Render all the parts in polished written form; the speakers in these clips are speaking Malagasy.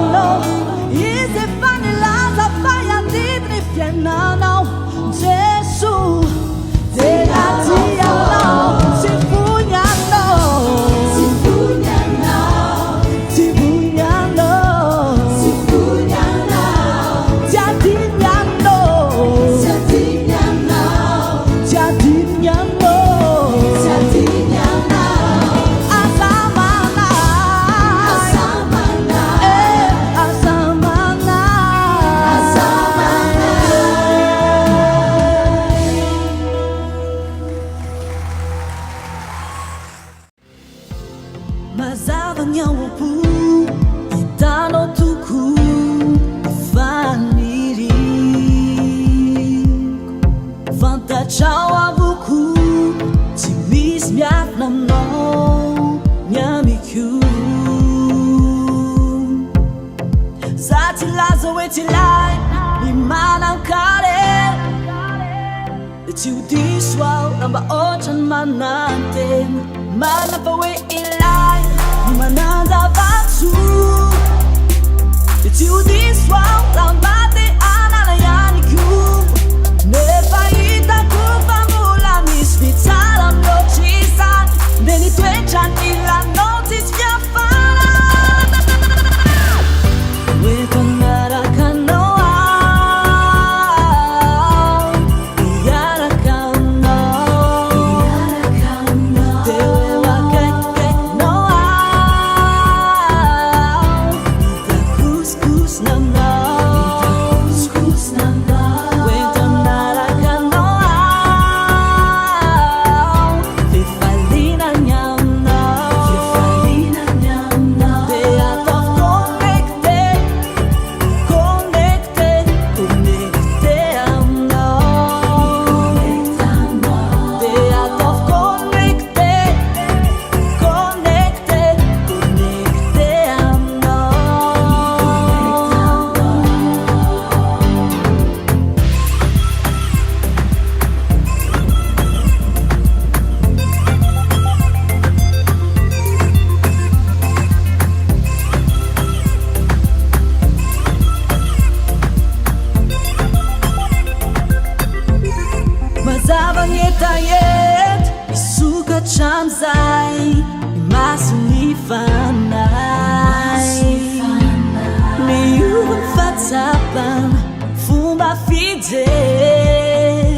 anao, izy efa nilaza fa iadidiny fiainanao. Jesu tena tia anao, tsy vony anao, tsy vony anao, tsy vony anao, tsy vony anao, ti adiny anao, ti adiny anao, ti adiny anao, ti adiny anao. Azamana, azamana, azamana, azamana. Mazava ny ao am-po, hitanao tokoa faniriko, fantatrao avoko tsy misy miafina aminao ny amiko. Za tsy laza hoe tsy lay ny manan-kare, tsy ho diso aho raha mba ohatrany manantena, marina fa hoe ilay ny mananjavatso. Tsy ho diso aho raha mba te anana ihany koa, nefa hitako fa mbola misy fitsara mihoatrizany, nde ny toetrany ilanao tsisy fiafara. Hoe fanaraka anao aho, miaraka anao, teo eo akaikikaikinao aho, hitakosokosona aminao, hoe fanaraka anao aho, fifalinany aminao, de ataoko connecté, connecté, connecté aminao, de ataoko connecté, connecté, connecté aminao. Mazava ny etaety, misokatra am'zay, ny maso ny fanahy, miova ny fahatsapana, fomba fijery,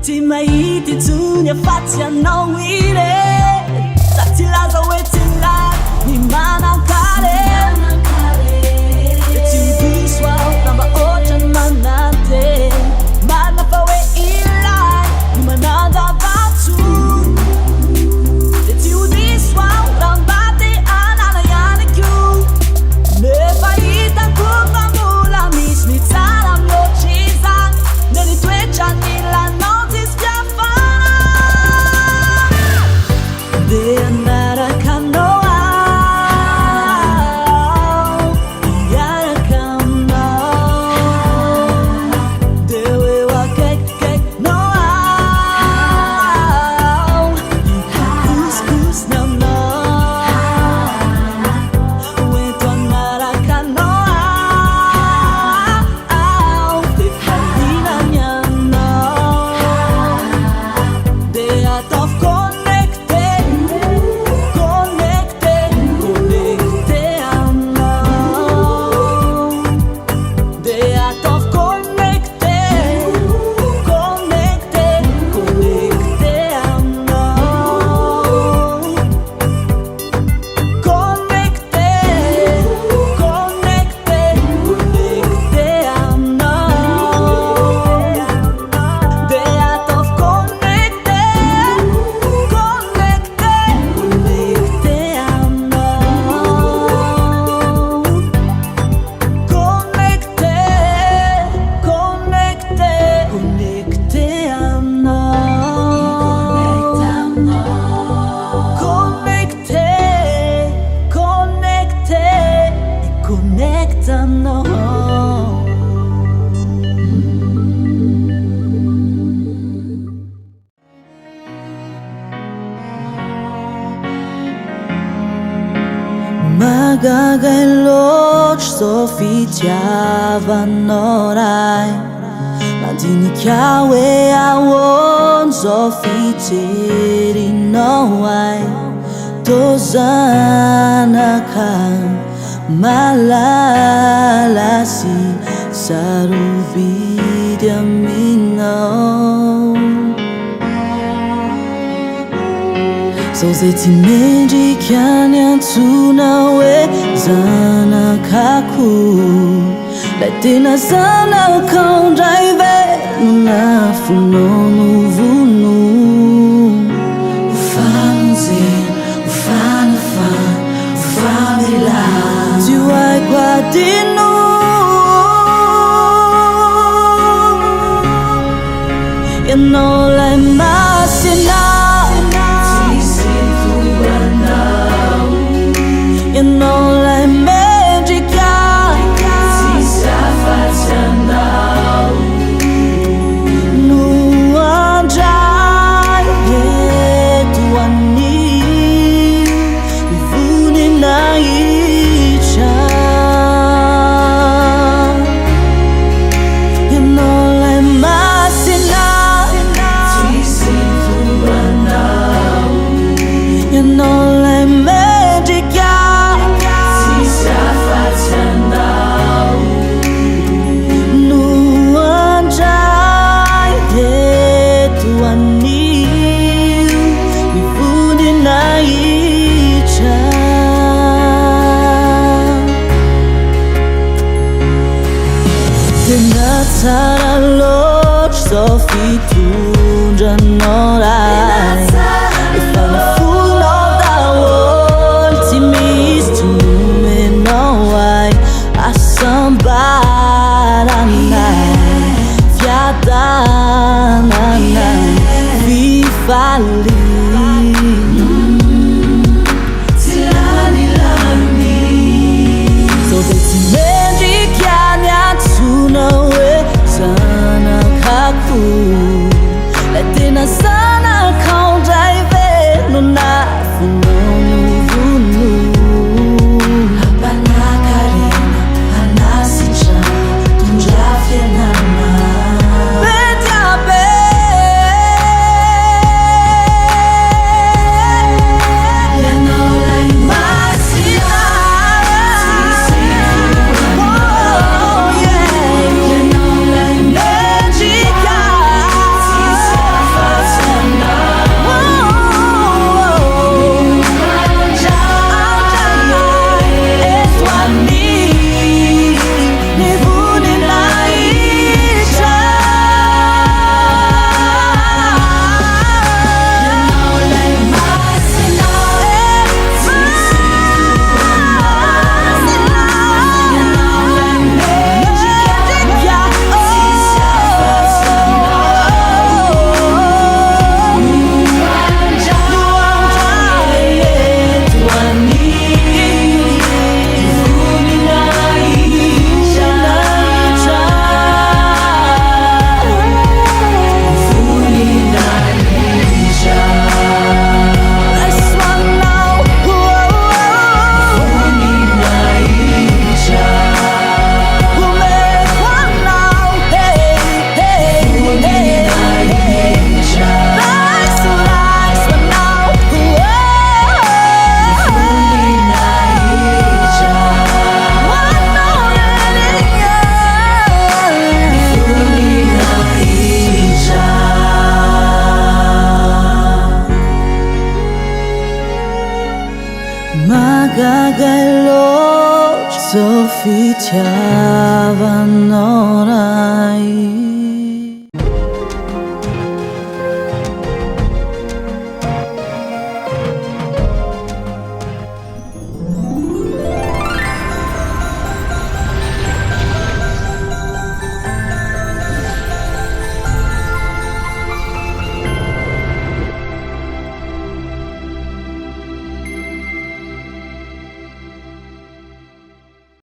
tsy mahita intsony afatsy anao irery. Za tsy laza hoe tsy lay ny manan-kare, tsy ho diso aho raha mba ohatrany manantena, marina fa hoe ilay ny mananjavatso. Tsy ho diso aho raha mba te anana ihany koa, nefa hitako fa mbola misy mitsara mihoatrizany, nde ny toetrany ilanao tsisy fiafara. De anaraka anao aho, miaraka aminao, deo eo akaikikaikinao aho, hitakosokosona aminao, hoento anaraka anao aho, fifalinany aminao, de ataoko connecté, connecté, connecté aminao, de ataoko connecté, connecté, connecté aminao, connecté, connecté, connecté aminao, de ataoko connecté, connecté, connecté aminao, connecté, connecté, connecté aminao, connecté, connecté, connecté aminao. Magagay loatra zao fitiavanao ray mandinika hoe ahoana zao fijerinao ay tô zanaka malala sy sarobidy aminao zao zay tsy mendrika ny antsona hoe zanakako lay tena zanakao ndray ve no nafonao no vono ufamonzena ufanafana ufamela tsy ho haiko adino ianao lay masina ianao lay mendrika tsisy afatsy anao no andray eto anio voninaitra ianao lay masina tsisy voanao ianao lay mendrika tsara loatra zao fitondranao ray efa nafonao daholo tsy misy tsy nomenao ay asambarana fiadanana fifaly tsy lanilani zao zay tsy mendrika ny antsona hoe zanakako lay tena zanakao ndray ve no nafonao no vono hampanakarena hanasitrana tondra fianarana betiabe ianao lay masina magagay loatra zao fitiavanao ray